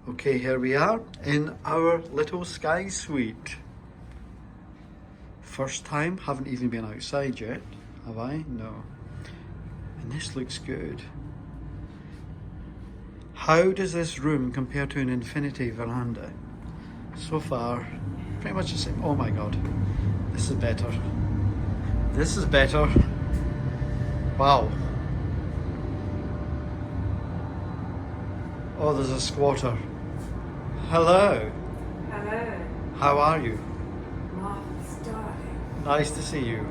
Okay, here we are in our little sky suite. First time, haven't even been outside yet, have I? No. And this looks good. How does this room compare to an Infinity Veranda? So far, pretty much the same. Oh my god, this is better. This is better. Wow. Oh, there's a squatter. Hello. Hello. How are you? Marvelous, darling. Nice to see you.